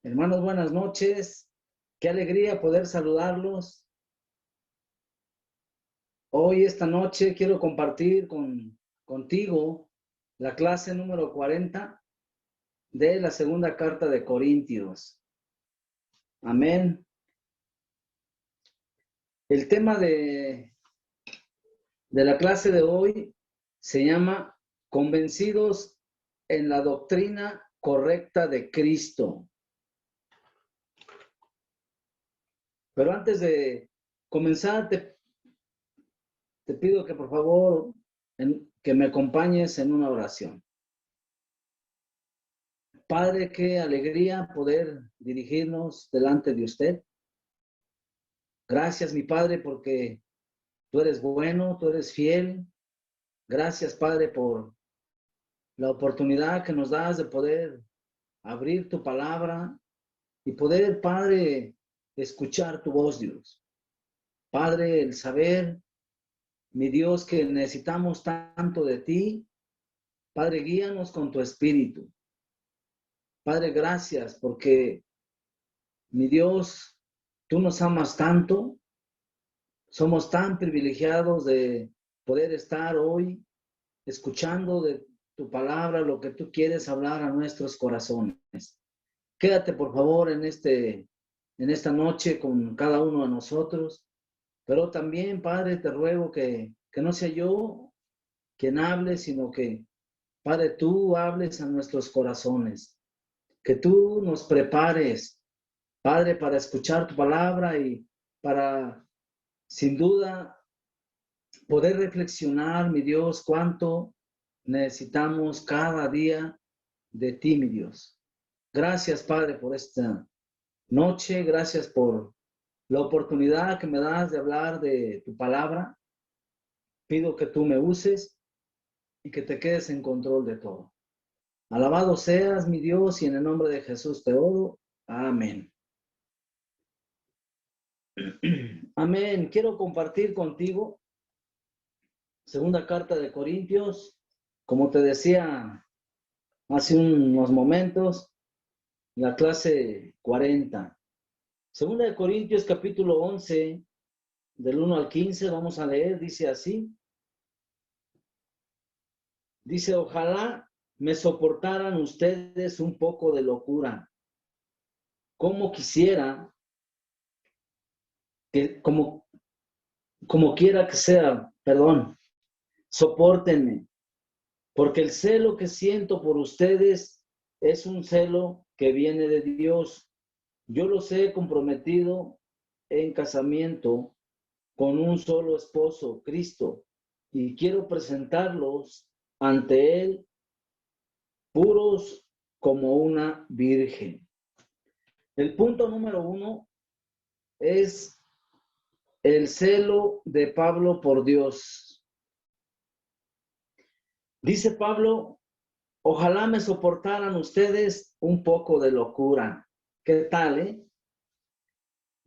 Hermanos, buenas noches. Qué alegría poder saludarlos. Hoy, esta noche, quiero compartir contigo la clase número 40 de la segunda carta de Corintios. Amén. El tema de la clase de hoy se llama Convencidos en la doctrina correcta de Cristo. Pero antes de comenzar, te pido que por favor que me acompañes en una oración. Padre, qué alegría poder dirigirnos delante de usted. Gracias, mi Padre, porque tú eres bueno, tú eres fiel. Gracias, Padre, por la oportunidad que nos das de poder abrir tu palabra y poder, Padre, escuchar tu voz, Dios. Padre, el saber, mi Dios, que necesitamos tanto de ti. Padre, guíanos con tu espíritu. Padre, gracias porque, mi Dios, tú nos amas tanto, somos tan privilegiados de poder estar hoy escuchando de tu palabra lo que tú quieres hablar a nuestros corazones. Quédate, por favor, en esta noche con cada uno de nosotros, pero también, Padre, te ruego que no sea yo quien hable, sino que, Padre, tú hables a nuestros corazones, que tú nos prepares, Padre, para escuchar tu palabra y para, sin duda, poder reflexionar, mi Dios, cuánto necesitamos cada día de ti, mi Dios. Gracias, Padre, por esta noche. Gracias por la oportunidad que me das de hablar de tu palabra. Pido que tú me uses y que te quedes en control de todo. Alabado seas, mi Dios, y en el nombre de Jesús te oro. Amén. Amén. Quiero compartir contigo segunda carta de Corintios. Como te decía hace unos momentos, la clase 40. Segunda de Corintios, capítulo 11, del 1 al 15, vamos a leer, dice así. Dice, ojalá me soportaran ustedes un poco de locura. Como quisiera, como quiera que sea, sopórtenme, porque el celo que siento por ustedes es un celo que viene de Dios. Yo los he comprometido en casamiento con un solo esposo, Cristo, y quiero presentarlos ante Él puros como una virgen. El punto número 1 es el celo de Pablo por Dios. Dice Pablo, ojalá me soportaran ustedes un poco de locura. ¿Qué tal,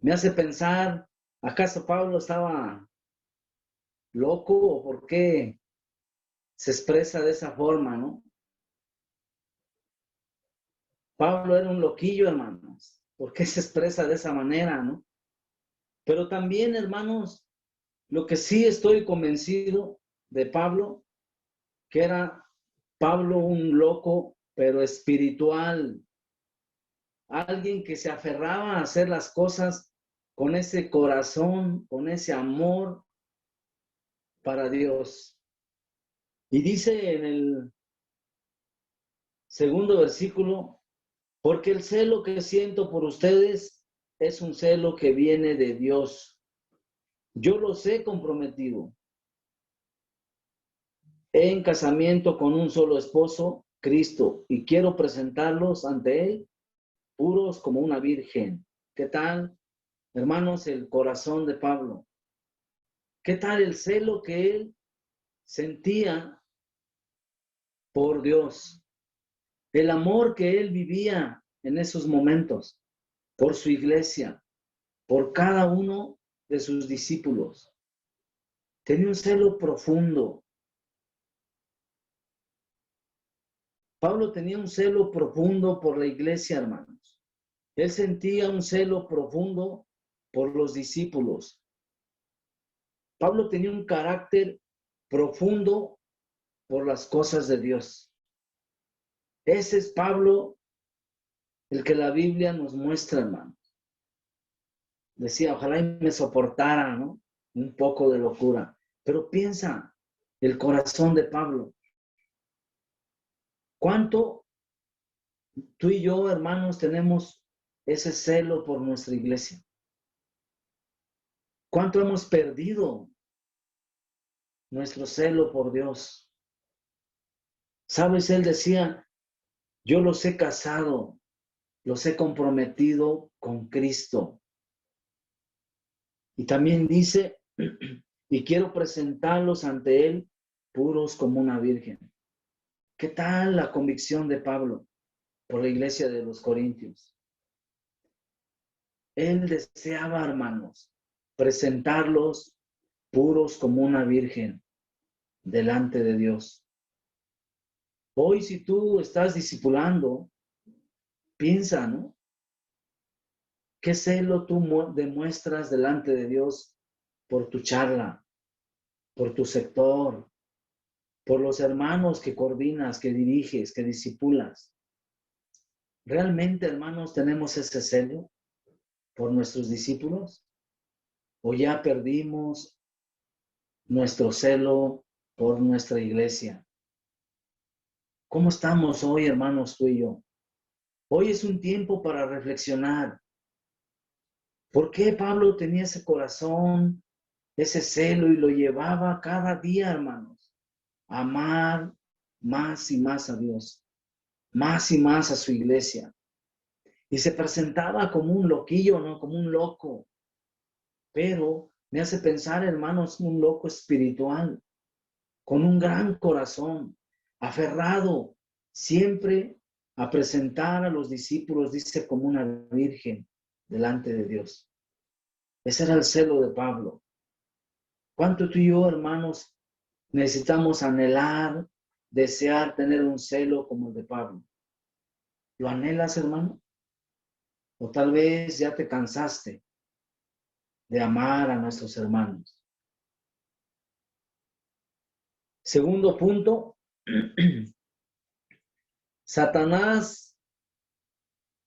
Me hace pensar, ¿acaso Pablo estaba loco o por qué se expresa de esa forma, no? Pablo era un loquillo, hermanos. ¿Por qué se expresa de esa manera, no? Pero también, hermanos, lo que sí estoy convencido de Pablo, que era Pablo un loco, pero espiritual. Alguien que se aferraba a hacer las cosas con ese corazón, con ese amor para Dios. Y dice en el segundo versículo, porque el celo que siento por ustedes es un celo que viene de Dios. Yo los he comprometido en casamiento con un solo esposo, Cristo, y quiero presentarlos ante Él puros como una virgen. ¿Qué tal, hermanos, el corazón de Pablo? ¿Qué tal el celo que él sentía por Dios? El amor que él vivía en esos momentos por su iglesia, por cada uno de sus discípulos. Tenía un celo profundo. Pablo tenía un celo profundo por la iglesia, hermanos. Él sentía un celo profundo por los discípulos. Pablo tenía un carácter profundo por las cosas de Dios. Ese es Pablo, el que la Biblia nos muestra, hermano. Decía, ojalá y me soportara, ¿no? Un poco de locura. Pero piensa, el corazón de Pablo. ¿Cuánto tú y yo, hermanos, tenemos ese celo por nuestra iglesia? ¿Cuánto hemos perdido nuestro celo por Dios? ¿Sabes? Él decía, yo los he casado, los he comprometido con Cristo. Y también dice, y quiero presentarlos ante Él puros como una virgen. ¿Qué tal la convicción de Pablo por la iglesia de los Corintios? Él deseaba, hermanos, presentarlos puros como una virgen delante de Dios. Hoy, si tú estás discipulando, piensa, ¿no? ¿Qué celo tú demuestras delante de Dios por tu charla, por tu sector, por los hermanos que coordinas, que diriges, que discipulas? ¿Realmente, hermanos, tenemos ese celo por nuestros discípulos? ¿O ya perdimos nuestro celo por nuestra iglesia? ¿Cómo estamos hoy, hermanos, tú y yo? Hoy es un tiempo para reflexionar. ¿Por qué Pablo tenía ese corazón, ese celo y lo llevaba cada día, hermanos? A amar más y más a Dios, más y más a su iglesia. Y se presentaba como un loquillo, ¿no? Como un loco. Pero me hace pensar, hermanos, un loco espiritual, con un gran corazón, aferrado siempre a presentar a los discípulos, dice, como una virgen delante de Dios. Ese era el celo de Pablo. ¿Cuánto tú y yo, hermanos, necesitamos anhelar, desear tener un celo como el de Pablo? ¿Lo anhelas, hermano? O tal vez ya te cansaste de amar a nuestros hermanos. Segundo punto, Satanás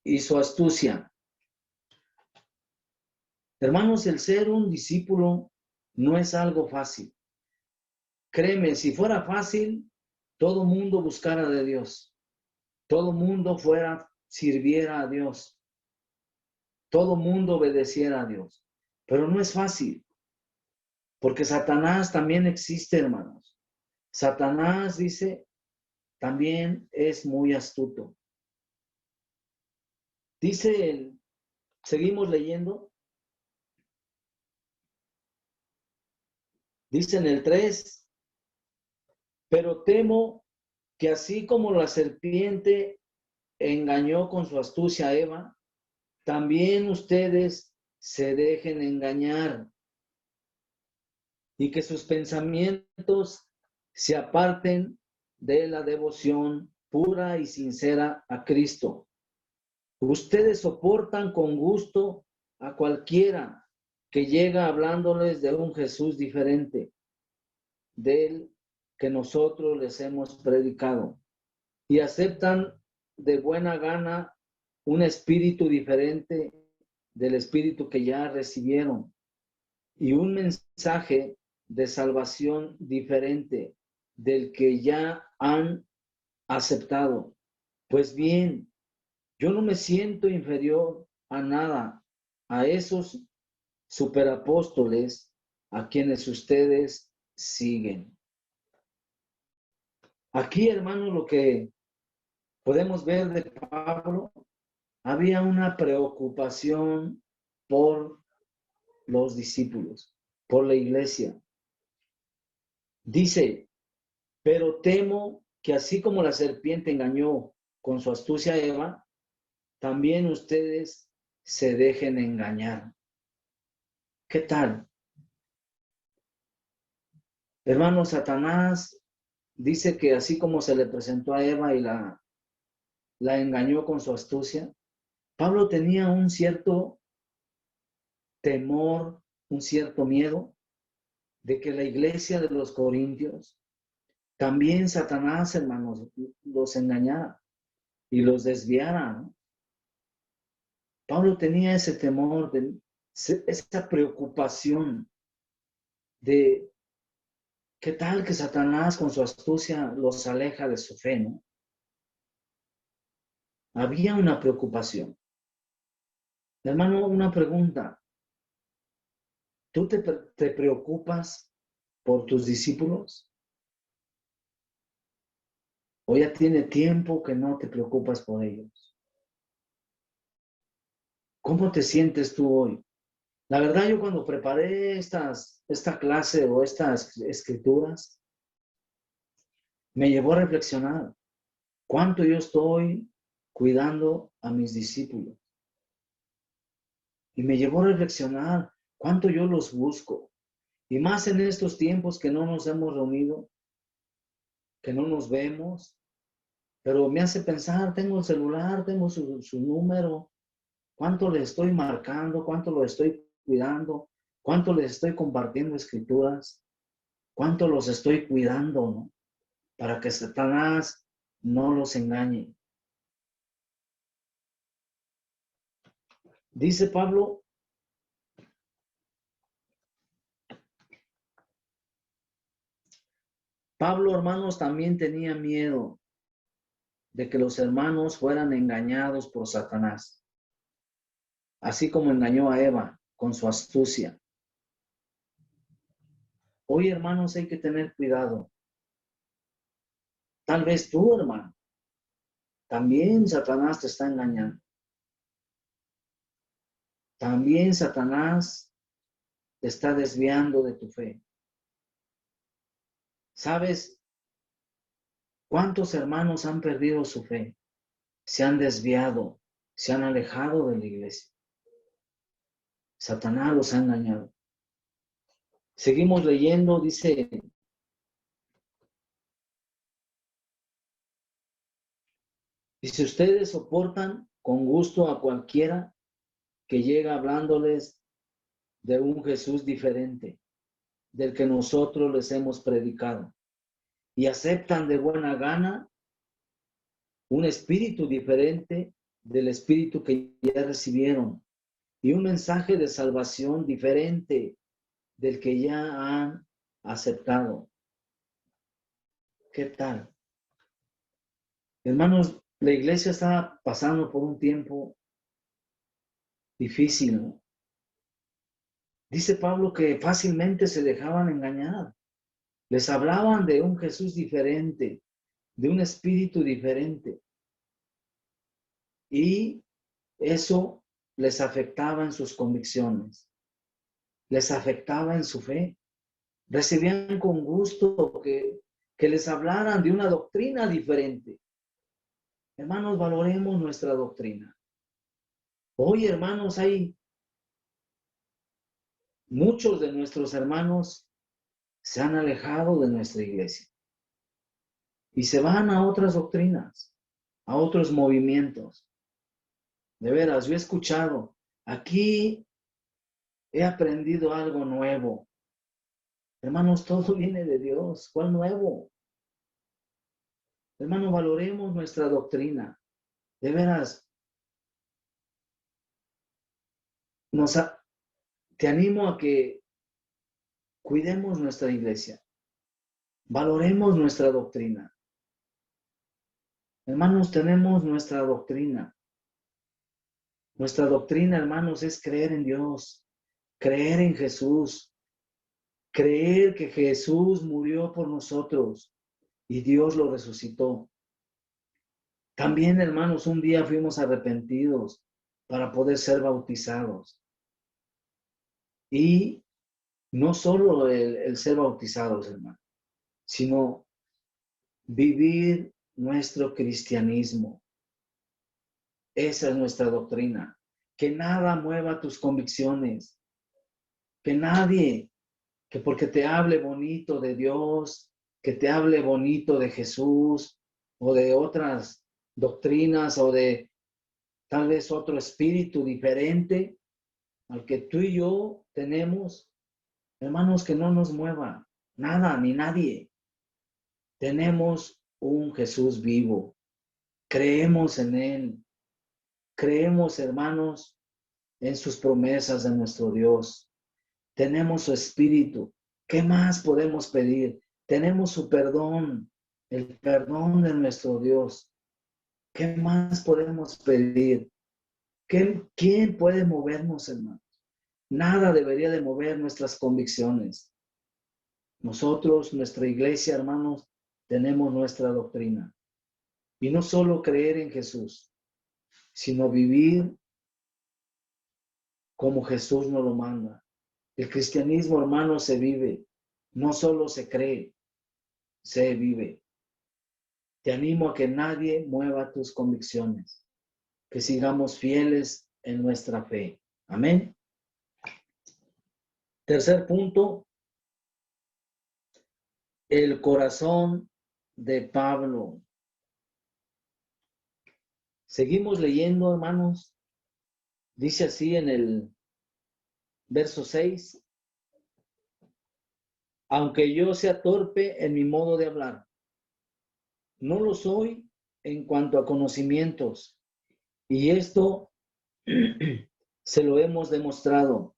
y su astucia. Hermanos, el ser un discípulo no es algo fácil. Créeme, si fuera fácil, todo mundo buscara de Dios. Todo mundo sirviera a Dios. Todo mundo obedeciera a Dios. Pero no es fácil, porque Satanás también existe, hermanos. Satanás, dice, también es muy astuto. Dice, seguimos leyendo, dice en el 3, pero temo que así como la serpiente engañó con su astucia a Eva, también ustedes se dejen engañar y que sus pensamientos se aparten de la devoción pura y sincera a Cristo. Ustedes soportan con gusto a cualquiera que llega hablándoles de un Jesús diferente del que nosotros les hemos predicado y aceptan de buena gana un espíritu diferente del espíritu que ya recibieron y un mensaje de salvación diferente del que ya han aceptado. Pues bien, yo no me siento inferior a nada a esos superapóstoles a quienes ustedes siguen. Aquí, hermano, lo que podemos ver de Pablo, había una preocupación por los discípulos, por la iglesia. Dice, pero temo que así como la serpiente engañó con su astucia a Eva, también ustedes se dejen engañar. ¿Qué tal? Hermano, Satanás dice que así como se le presentó a Eva y la engañó con su astucia, Pablo tenía un cierto temor, un cierto miedo de que la iglesia de los Corintios, también Satanás, hermanos, los engañara y los desviara, ¿no? Pablo tenía ese temor, esa preocupación de qué tal que Satanás con su astucia los aleja de su fe, ¿no? Había una preocupación. Hermano, una pregunta. ¿Tú te preocupas por tus discípulos? ¿O ya tiene tiempo que no te preocupas por ellos? ¿Cómo te sientes tú hoy? La verdad, yo cuando preparé esta clase o estas escrituras, me llevó a reflexionar cuánto yo estoy cuidando a mis discípulos. Y me llevó a reflexionar cuánto yo los busco. Y más en estos tiempos que no nos hemos reunido, que no nos vemos, pero me hace pensar, tengo el celular, tengo su número, cuánto le estoy marcando, cuánto lo estoy cuidando, cuánto les estoy compartiendo escrituras, cuánto los estoy cuidando, ¿no? Para que Satanás no los engañe. Dice Pablo, hermanos, también tenía miedo de que los hermanos fueran engañados por Satanás, así como engañó a Eva con su astucia. Hoy, hermanos, hay que tener cuidado. Tal vez tú, hermano, también Satanás te está engañando. También Satanás te está desviando de tu fe. ¿Sabes cuántos hermanos han perdido su fe? Se han desviado, se han alejado de la iglesia. Satanás los ha engañado. Seguimos leyendo, dice, ustedes soportan con gusto a cualquiera que llega hablándoles de un Jesús diferente del que nosotros les hemos predicado y aceptan de buena gana un espíritu diferente del espíritu que ya recibieron y un mensaje de salvación diferente del que ya han aceptado. ¿Qué tal? Hermanos, la iglesia está pasando por un tiempo difícil, ¿no? Dice Pablo que fácilmente se dejaban engañar. Les hablaban de un Jesús diferente, de un espíritu diferente. Y eso les afectaba en sus convicciones, les afectaba en su fe. Recibían con gusto que les hablaran de una doctrina diferente. Hermanos, valoremos nuestra doctrina. Hoy, hermanos, hay muchos de nuestros hermanos se han alejado de nuestra iglesia y se van a otras doctrinas, a otros movimientos. De veras, yo he escuchado, aquí he aprendido algo nuevo. Hermanos, todo viene de Dios. ¿Cuál nuevo? Hermano, valoremos nuestra doctrina. De veras, te animo a que cuidemos nuestra iglesia. Valoremos nuestra doctrina. Hermanos, tenemos nuestra doctrina. Nuestra doctrina, hermanos, es creer en Dios, creer en Jesús, creer que Jesús murió por nosotros y Dios lo resucitó. También, hermanos, un día fuimos arrepentidos para poder ser bautizados. Y no solo el ser bautizados, hermano, sino vivir nuestro cristianismo. Esa es nuestra doctrina. Que nada mueva tus convicciones. Que nadie, que porque te hable bonito de Dios, que te hable bonito de Jesús o de otras doctrinas o de tal vez otro espíritu diferente al que tú y yo tenemos. Hermanos, que no nos mueva nada ni nadie. Tenemos un Jesús vivo. Creemos en Él. Creemos, hermanos, en sus promesas de nuestro Dios. Tenemos su espíritu. ¿Qué más podemos pedir? Tenemos su perdón, el perdón de nuestro Dios. ¿Qué más podemos pedir? ¿Quién puede movernos, hermanos? Nada debería de mover nuestras convicciones. Nosotros, nuestra iglesia, hermanos, tenemos nuestra doctrina. Y no solo creer en Jesús, sino vivir como Jesús nos lo manda. El cristianismo, hermanos, se vive. No solo se cree, se vive. Te animo a que nadie mueva tus convicciones, que sigamos fieles en nuestra fe. Amén. Tercer punto, el corazón de Pablo. Seguimos leyendo, hermanos. Dice así en el verso 6, aunque yo sea torpe en mi modo de hablar, no lo soy en cuanto a conocimientos, y esto se lo hemos demostrado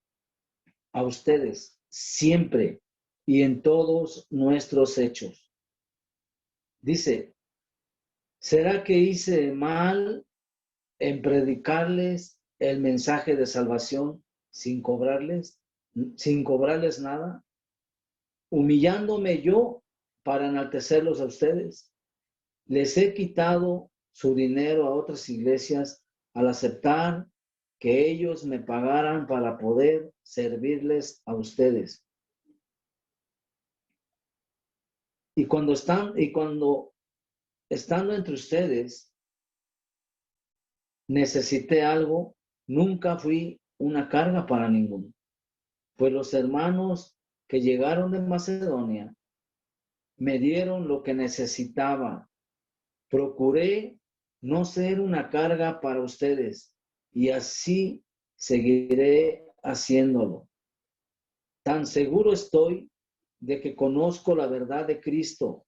a ustedes siempre y en todos nuestros hechos. Dice, ¿será que hice mal en predicarles el mensaje de salvación sin cobrarles nada? Humillándome yo para enaltecerlos a ustedes. Les he quitado su dinero a otras iglesias al aceptar que ellos me pagaran para poder servirles a ustedes. Y cuando estando entre ustedes, necesité algo, nunca fui una carga para ninguno. Pues los hermanos que llegaron de Macedonia me dieron lo que necesitaba. Procuré no ser una carga para ustedes y así seguiré haciéndolo. Tan seguro estoy de que conozco la verdad de Cristo,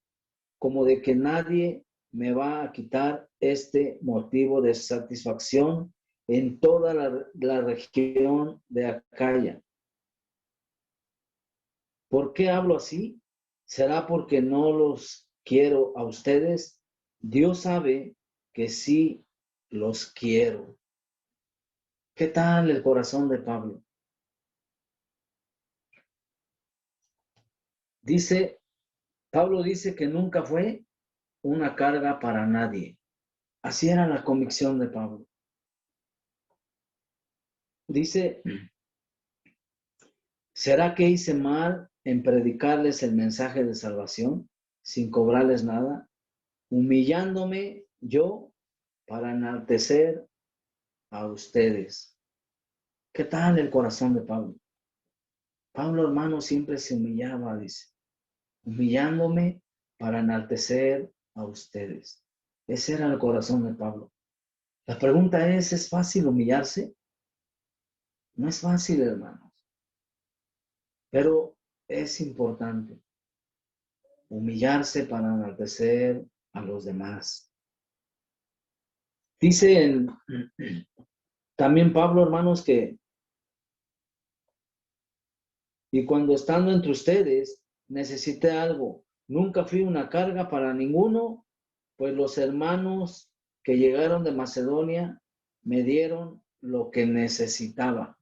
como de que nadie me va a quitar este motivo de satisfacción en toda la región de Acaya. ¿Por qué hablo así? ¿Será porque no los quiero a ustedes? Dios sabe que sí los quiero. ¿Qué tal el corazón de Pablo? Pablo dice que nunca fue una carga para nadie. Así era la convicción de Pablo. Dice, ¿será que hice mal en predicarles el mensaje de salvación sin cobrarles nada? Humillándome yo para enaltecer a ustedes. ¿Qué tal el corazón de Pablo? Pablo, hermano, siempre se humillaba, dice, humillándome para enaltecer a ustedes. Ese era el corazón de Pablo. La pregunta ¿es fácil humillarse? No es fácil, hermanos, pero es importante humillarse para enaltecer a los demás. Dice también Pablo, hermanos, que y cuando estando entre ustedes necesité algo, nunca fui una carga para ninguno, pues los hermanos que llegaron de Macedonia me dieron lo que necesitaba.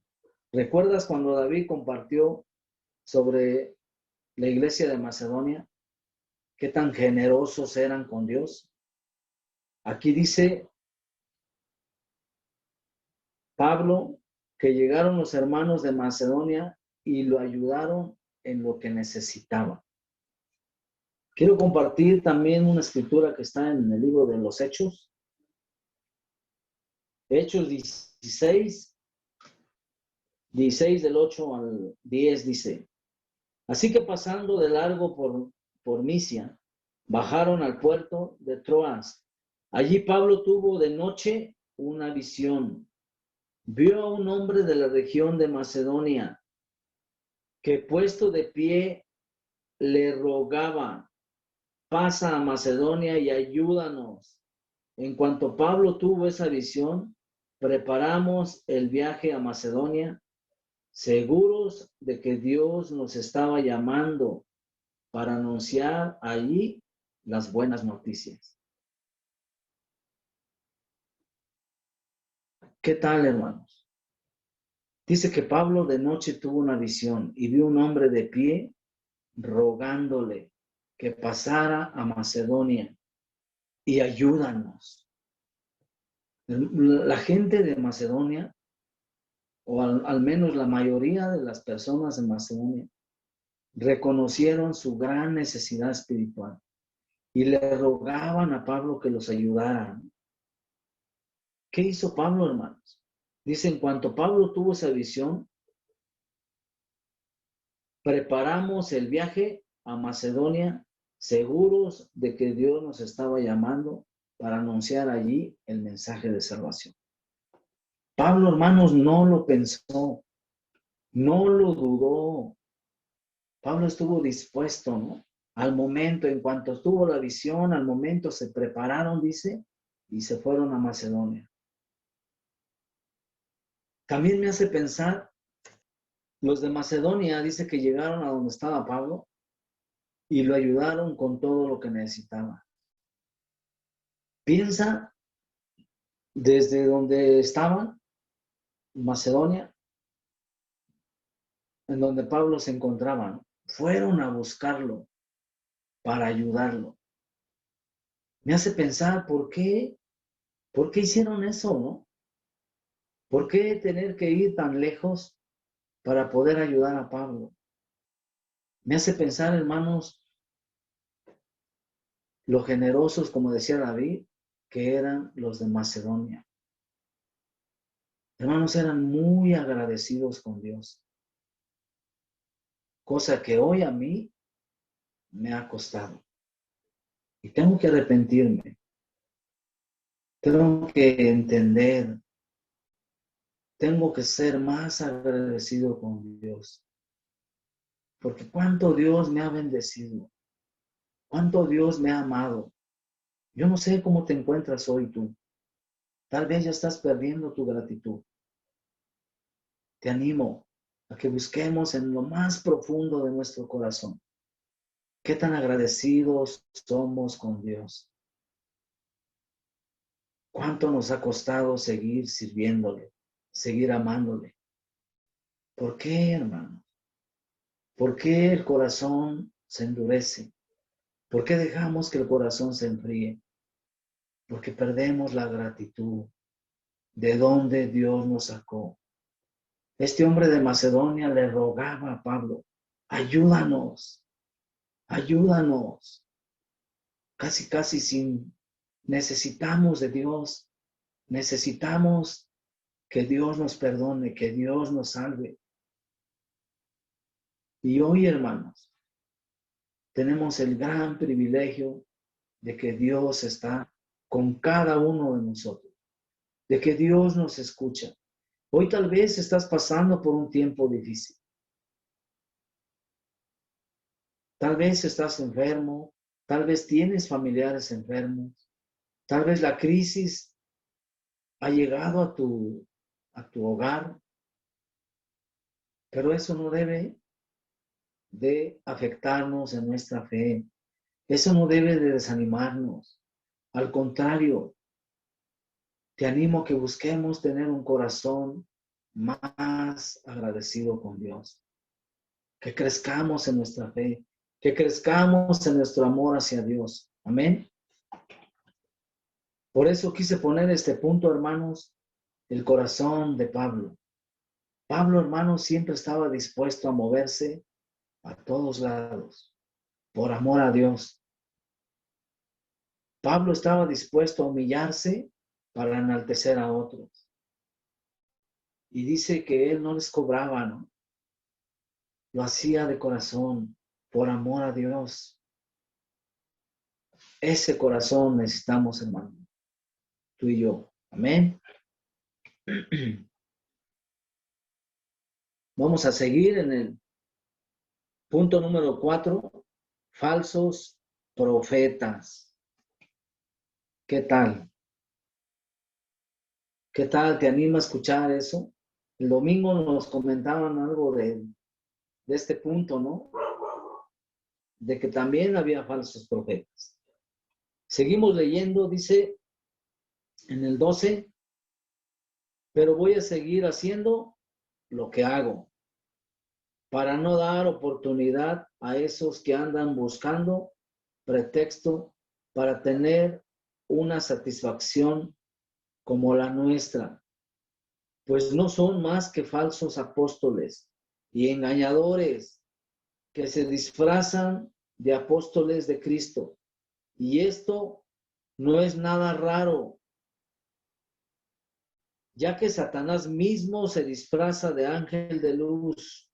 ¿Recuerdas cuando David compartió sobre la iglesia de Macedonia? ¿Qué tan generosos eran con Dios? Aquí dice Pablo que llegaron los hermanos de Macedonia y lo ayudaron en lo que necesitaba. Quiero compartir también una escritura que está en el libro de los Hechos. Hechos 16 del 8 al 10 dice, así que pasando de largo por Misia, bajaron al puerto de Troas. Allí Pablo tuvo de noche una visión. Vio a un hombre de la región de Macedonia que puesto de pie le rogaba, pasa a Macedonia y ayúdanos. En cuanto Pablo tuvo esa visión, preparamos el viaje a Macedonia, seguros de que Dios nos estaba llamando para anunciar allí las buenas noticias. ¿Qué tal, hermanos? Dice que Pablo de noche tuvo una visión y vio un hombre de pie rogándole que pasara a Macedonia y ayúdanos. La gente de Macedonia, o al menos la mayoría de las personas de Macedonia, reconocieron su gran necesidad espiritual y le rogaban a Pablo que los ayudara. ¿Qué hizo Pablo, hermanos? Dice, en cuanto Pablo tuvo esa visión, preparamos el viaje a Macedonia, seguros de que Dios nos estaba llamando para anunciar allí el mensaje de salvación. Pablo, hermanos, no lo pensó, no lo dudó. Pablo estuvo dispuesto, ¿no? Al momento, en cuanto tuvo la visión, al momento se prepararon, dice, y se fueron a Macedonia. También me hace pensar, los de Macedonia, dice que llegaron a donde estaba Pablo y lo ayudaron con todo lo que necesitaba. Piensa desde donde estaban, Macedonia, en donde Pablo se encontraba, ¿no? Fueron a buscarlo para ayudarlo. Me hace pensar, ¿por qué hicieron eso, no? ¿Por qué tener que ir tan lejos para poder ayudar a Pablo? Me hace pensar, hermanos, lo generosos, como decía David, que eran los de Macedonia. Hermanos, eran muy agradecidos con Dios, cosa que hoy a mí me ha costado. Y tengo que arrepentirme, tengo que entender, tengo que ser más agradecido con Dios. Porque cuánto Dios me ha bendecido, cuánto Dios me ha amado. Yo no sé cómo te encuentras hoy tú. Tal vez ya estás perdiendo tu gratitud. Te animo a que busquemos en lo más profundo de nuestro corazón. ¿Qué tan agradecidos somos con Dios? ¿Cuánto nos ha costado seguir sirviéndole, seguir amándole? ¿Por qué, hermano? ¿Por qué el corazón se endurece? ¿Por qué dejamos que el corazón se enfríe? Porque perdemos la gratitud de donde Dios nos sacó. Este hombre de Macedonia le rogaba a Pablo, ayúdanos, ayúdanos. Casi sin, necesitamos de Dios, necesitamos que Dios nos perdone, que Dios nos salve. Y hoy, hermanos, tenemos el gran privilegio de que Dios está con cada uno de nosotros, de que Dios nos escucha. Hoy tal vez estás pasando por un tiempo difícil. Tal vez estás enfermo, tal vez tienes familiares enfermos, tal vez la crisis ha llegado a tu hogar, pero eso no debe de afectarnos en nuestra fe. Eso no debe de desanimarnos. Al contrario, te animo a que busquemos tener un corazón más agradecido con Dios. Que crezcamos en nuestra fe, que crezcamos en nuestro amor hacia Dios. Amén. Por eso quise poner este punto, hermanos, el corazón de Pablo. Pablo, hermanos, siempre estaba dispuesto a moverse a todos lados, por amor a Dios. Pablo estaba dispuesto a humillarse para enaltecer a otros. Y dice que él no les cobraba, ¿no? Lo hacía de corazón, por amor a Dios. Ese corazón necesitamos, hermano, tú y yo. Amén. Vamos a seguir en el punto número 4, falsos profetas. ¿Qué tal? ¿Qué tal? ¿Te anima a escuchar eso? El domingo nos comentaban algo de este punto, ¿no? De que también había falsos profetas. Seguimos leyendo, dice en el 12, pero voy a seguir haciendo lo que hago para no dar oportunidad a esos que andan buscando pretexto para tener una satisfacción como la nuestra, pues no son más que falsos apóstoles y engañadores que se disfrazan de apóstoles de Cristo. Y esto no es nada raro, ya que Satanás mismo se disfraza de ángel de luz.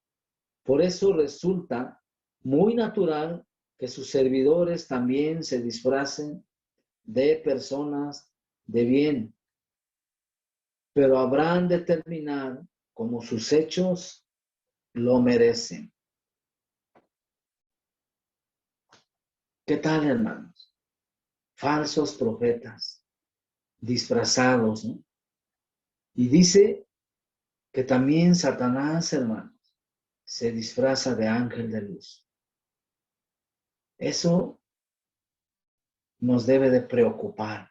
Por eso resulta muy natural que sus servidores también se disfracen de personas de bien, pero habrán de terminar como sus hechos lo merecen. ¿Qué tal, hermanos? Falsos profetas, disfrazados, ¿no? Y dice que también Satanás, hermanos, se disfraza de ángel de luz. Eso nos debe de preocupar.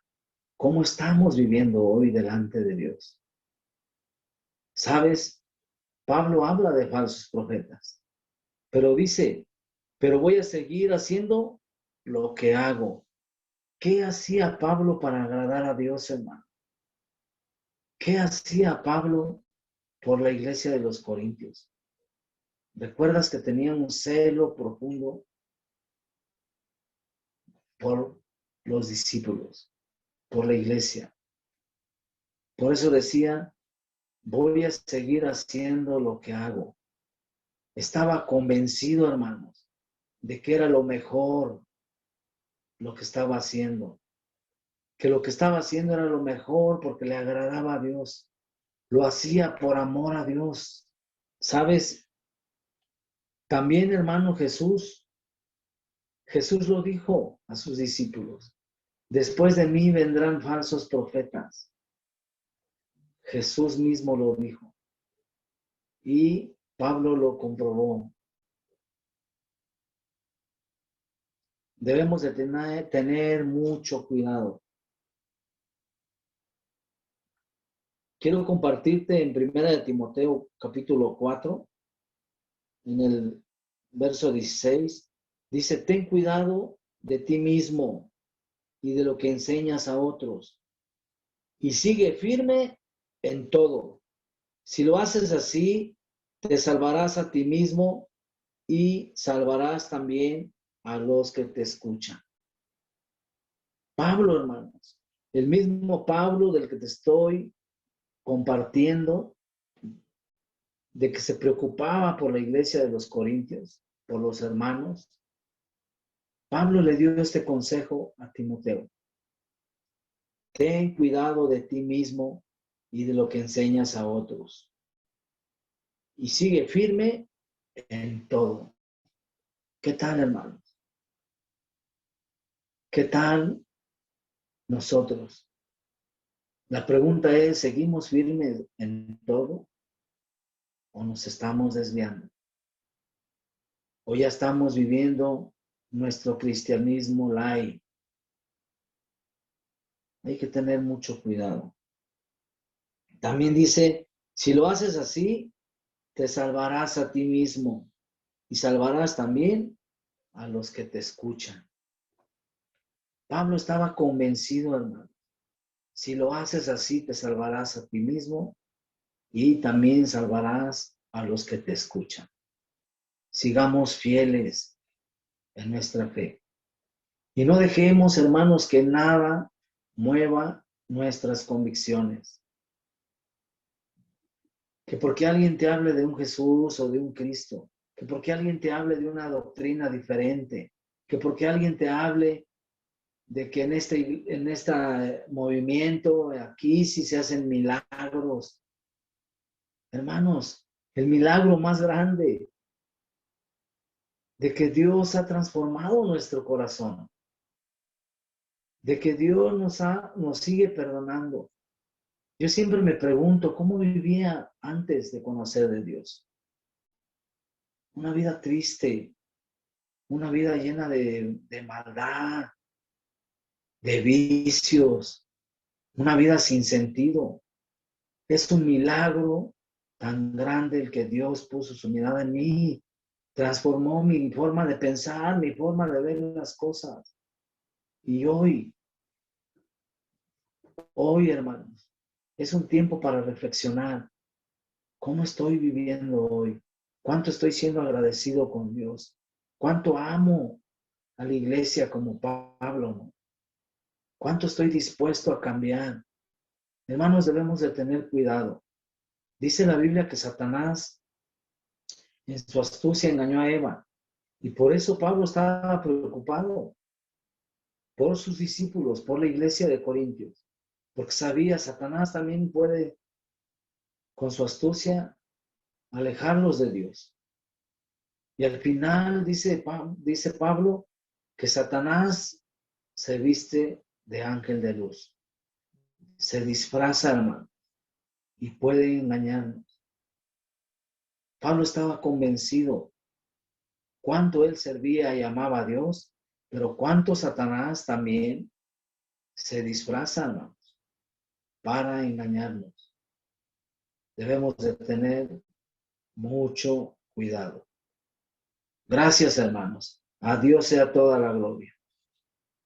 ¿Cómo estamos viviendo hoy delante de Dios? ¿Sabes? Pablo habla de falsos profetas, pero dice, pero voy a seguir haciendo lo que hago. ¿Qué hacía Pablo para agradar a Dios, hermano? ¿Qué hacía Pablo por la iglesia de los Corintios? ¿Recuerdas que tenía un celo profundo por los discípulos, por la iglesia? Por eso decía, voy a seguir haciendo lo que hago. Estaba convencido, hermanos, de que era lo mejor lo que estaba haciendo. Que lo que estaba haciendo era lo mejor porque le agradaba a Dios. Lo hacía por amor a Dios. ¿Sabes? También, hermano, Jesús lo dijo a sus discípulos. Después de mí vendrán falsos profetas. Jesús mismo lo dijo. Y Pablo lo comprobó. Debemos de tener mucho cuidado. Quiero compartirte en 1 de Timoteo capítulo 4, en el verso 16, dice, ten cuidado de ti mismo y de lo que enseñas a otros, y sigue firme en todo. Si lo haces así, te salvarás a ti mismo y salvarás también a los que te escuchan. Pablo, hermanos, el mismo Pablo del que te estoy compartiendo, de que se preocupaba por la iglesia de los Corintios, por los hermanos, Pablo le dio este consejo a Timoteo. Ten cuidado de ti mismo y de lo que enseñas a otros. Y sigue firme en todo. ¿Qué tal, hermanos? ¿Qué tal nosotros? La pregunta es, ¿seguimos firmes en todo o nos estamos desviando? ¿O ya estamos viviendo nuestro cristianismo light? Hay que tener mucho cuidado. También dice, si lo haces así, te salvarás a ti mismo y salvarás también a los que te escuchan. Pablo estaba convencido, hermano. Si lo haces así, te salvarás a ti mismo y también salvarás a los que te escuchan. Sigamos fieles en nuestra fe. Y no dejemos, hermanos, que nada mueva nuestras convicciones. Que porque alguien te hable de un Jesús o de un Cristo, que porque alguien te hable de una doctrina diferente, que porque alguien te hable de que en este movimiento, aquí sí se hacen milagros. Hermanos, el milagro más grande de que Dios ha transformado nuestro corazón, de que Dios nos sigue perdonando. Yo siempre me pregunto, ¿cómo vivía antes de conocer de Dios? Una vida triste, una vida llena de maldad, de vicios, una vida sin sentido. Es un milagro tan grande el que Dios puso su mirada en mí, transformó mi forma de pensar, mi forma de ver las cosas. Y hoy, hermanos, es un tiempo para reflexionar. ¿Cómo estoy viviendo hoy? ¿Cuánto estoy siendo agradecido con Dios? ¿Cuánto amo a la iglesia como Pablo? ¿No? ¿Cuánto estoy dispuesto a cambiar? Hermanos, debemos de tener cuidado. Dice la Biblia que Satanás en su astucia engañó a Eva. Y por eso Pablo estaba preocupado por sus discípulos, por la iglesia de Corintios. Porque sabía, Satanás también puede, con su astucia, alejarlos de Dios. Y al final dice Pablo que Satanás se viste de ángel de luz. Se disfraza, hermano, y puede engañarnos. Pablo estaba convencido cuánto él servía y amaba a Dios, pero cuánto Satanás también se disfraza, hermanos, para engañarnos. Debemos de tener mucho cuidado. Gracias, hermanos. A Dios sea toda la gloria.